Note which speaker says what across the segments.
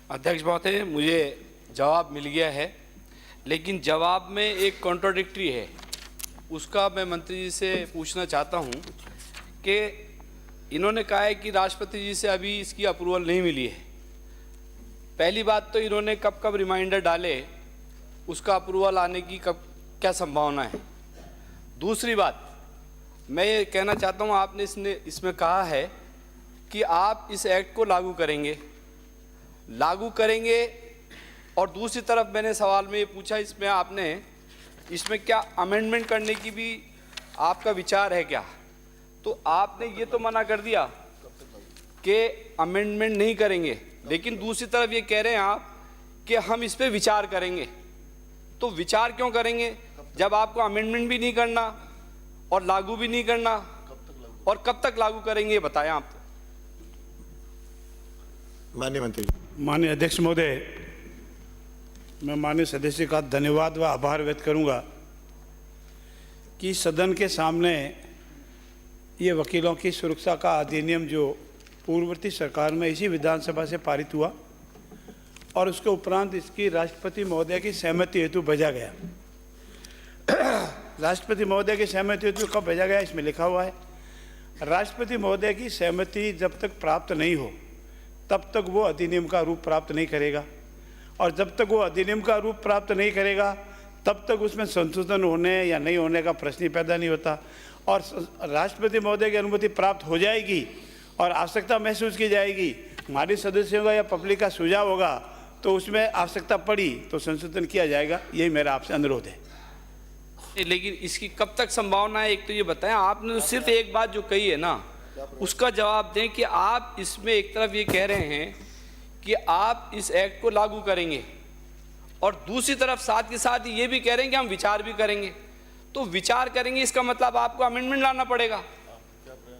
Speaker 1: अध्यक्ष महोदय, मुझे जवाब मिल गया है, लेकिन जवाब में एक कॉन्ट्राडिक्टरी है। उसका मैं मंत्री जी से पूछना चाहता हूं कि इन्होंने कहा है कि राष्ट्रपति जी से अभी इसकी अप्रूवल नहीं मिली है। पहली बात तो इन्होंने कब कब रिमाइंडर डाले, उसका अप्रूवल आने की कब क्या संभावना है। दूसरी बात, मैं ये कहना चाहता हूँ, आपने इसमें कहा है कि आप इस एक्ट को लागू करेंगे और दूसरी तरफ मैंने सवाल में ये पूछा, इसमें क्या अमेंडमेंट करने की भी आपका विचार है क्या? तो आपने ये तो मना कर दिया कि अमेंडमेंट नहीं करेंगे, लेकिन दूसरी तरफ ये कह रहे हैं आप कि हम इस पे विचार करेंगे। तो विचार क्यों करेंगे जब आपको अमेंडमेंट भी नहीं करना और लागू भी नहीं करना, और कब तक लागू करेंगे ये बताएं आप।
Speaker 2: माननीय मंत्री।
Speaker 3: माननीय अध्यक्ष महोदय, मैं माननीय सदस्य का धन्यवाद व आभार व्यक्त करूंगा कि सदन के सामने ये वकीलों की सुरक्षा का अधिनियम जो पूर्ववर्ती सरकार में इसी विधानसभा से पारित हुआ और उसके उपरांत इसकी राष्ट्रपति महोदय की सहमति हेतु भेजा गया। राष्ट्रपति महोदय की सहमति हेतु कब भेजा गया, इसमें लिखा हुआ है। राष्ट्रपति महोदय की सहमति जब तक प्राप्त नहीं हो तब तक वो अधिनियम का रूप प्राप्त नहीं करेगा, और जब तक वो अधिनियम का रूप प्राप्त नहीं करेगा तब तक उसमें संशोधन होने या नहीं होने का प्रश्न ही पैदा नहीं होता। और राष्ट्रपति महोदय की अनुमति प्राप्त हो जाएगी और आवश्यकता महसूस की जाएगी, हमारे सदस्यों का या पब्लिक का सुझाव होगा, तो उसमें आवश्यकता पड़ी तो संशोधन किया जाएगा। यही मेरा आपसे अनुरोध है।
Speaker 1: लेकिन इसकी कब तक संभावना है, एक तो ये बताएं। आपने तो सिर्फ एक बात जो कही है ना, उसका जवाब दें कि आप इसमें एक तरफ ये कह रहे हैं कि आप इस एक्ट को लागू करेंगे और दूसरी तरफ साथ के साथ ये भी कह रहे हैं कि हम विचार भी करेंगे। तो विचार करेंगे इसका मतलब आपको अमेंडमेंट लाना पड़ेगा।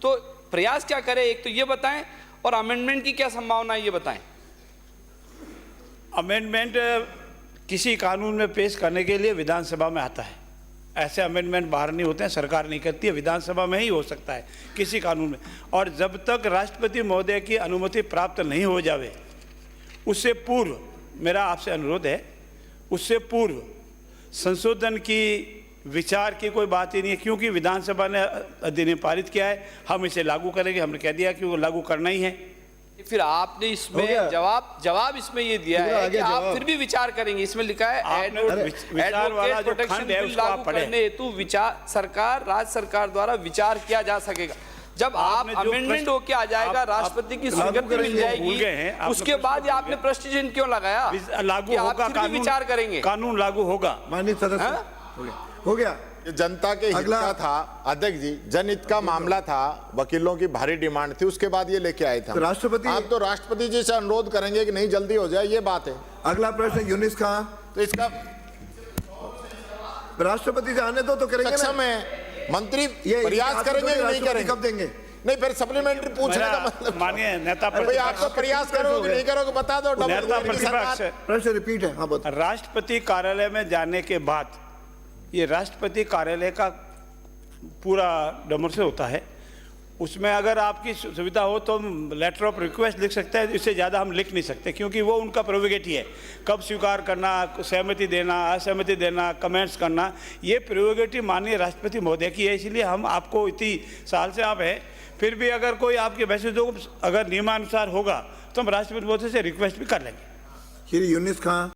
Speaker 1: तो प्रयास क्या करें, एक तो ये बताएं, और अमेंडमेंट की क्या संभावना है ये बताएं।
Speaker 3: अमेंडमेंट किसी कानून में पेश करने के लिए विधानसभा में आता है। ऐसे अमेंडमेंट बाहर नहीं होते हैं, सरकार नहीं करती है, विधानसभा में ही हो सकता है किसी कानून में। और जब तक राष्ट्रपति महोदय की अनुमति प्राप्त नहीं हो जावे, उससे पूर्व मेरा आपसे अनुरोध है, उससे पूर्व संशोधन की विचार की कोई बात ही नहीं है, क्योंकि विधानसभा ने अधिनियम पारित किया है। हम इसे लागू करेंगे, हमने कह दिया कि वो लागू करना ही है।
Speaker 1: फिर आपने इसमें जवाब इसमें ये दिया है कि आप फिर भी विचार करेंगे। इसमें लिखा है
Speaker 3: विचार वाला जो खंड है उसको आप पढ़ें।
Speaker 1: हेतु विचार राज्य सरकार द्वारा विचार किया जा सकेगा। जब आप अमेंडमेंट होके आ जाएगा, राष्ट्रपति की स्वीकृति मिल जाएगी, उसके बाद ये आपने प्रश्न चिन्ह क्यों लगाया?
Speaker 3: लागू होगा कानून,
Speaker 1: विचार करेंगे,
Speaker 3: कानून लागू होगा।
Speaker 2: माननीय सदस्य, हो गया।
Speaker 4: जनता के हित का था अध्यक्ष जी, जनहित का मामला था, वकीलों की भारी डिमांड थी, उसके बाद ये लेके आए थे।
Speaker 2: राष्ट्रपति,
Speaker 4: आप तो राष्ट्रपति जी से अनुरोध करेंगे कि नहीं जल्दी हो जाए, ये बात है।
Speaker 2: अगला प्रश्न यूनिस खां।
Speaker 4: तो इसका
Speaker 2: राष्ट्रपति से आने दो तो करेंगे
Speaker 4: सक्षम है मंत्री, प्रयास करेंगे कि नहीं करेंगे?
Speaker 2: कब देंगे?
Speaker 4: नहीं, फिर सप्लीमेंट्री पूछने का मतलब।
Speaker 3: मानिए नेता
Speaker 4: भाई, आप तो प्रयास करोगे कि नहीं करोगे बता दो।
Speaker 3: नेता प्रतिपक्ष,
Speaker 2: प्रश्न रिपीट है। हाँ, बताओ।
Speaker 3: राष्ट्रपति कार्यालय में जाने के बाद ये राष्ट्रपति कार्यालय का पूरा डमर से होता है। उसमें अगर आपकी सुविधा हो तो लेटर ऑफ रिक्वेस्ट लिख सकते हैं, इससे ज़्यादा हम लिख नहीं सकते, क्योंकि वो उनका प्रोविगेटिव है। कब स्वीकार करना, सहमति देना, असहमति देना, कमेंट्स करना, ये प्रोविगेटिव माननीय राष्ट्रपति महोदय की है। इसलिए हम आपको इतनी साल से आप हैं, फिर भी अगर कोई आपके मैसेजों अगर नियमानुसार होगा तो हम राष्ट्रपति महोदय से रिक्वेस्ट भी कर लेंगे।
Speaker 2: श्री यूनिस खां।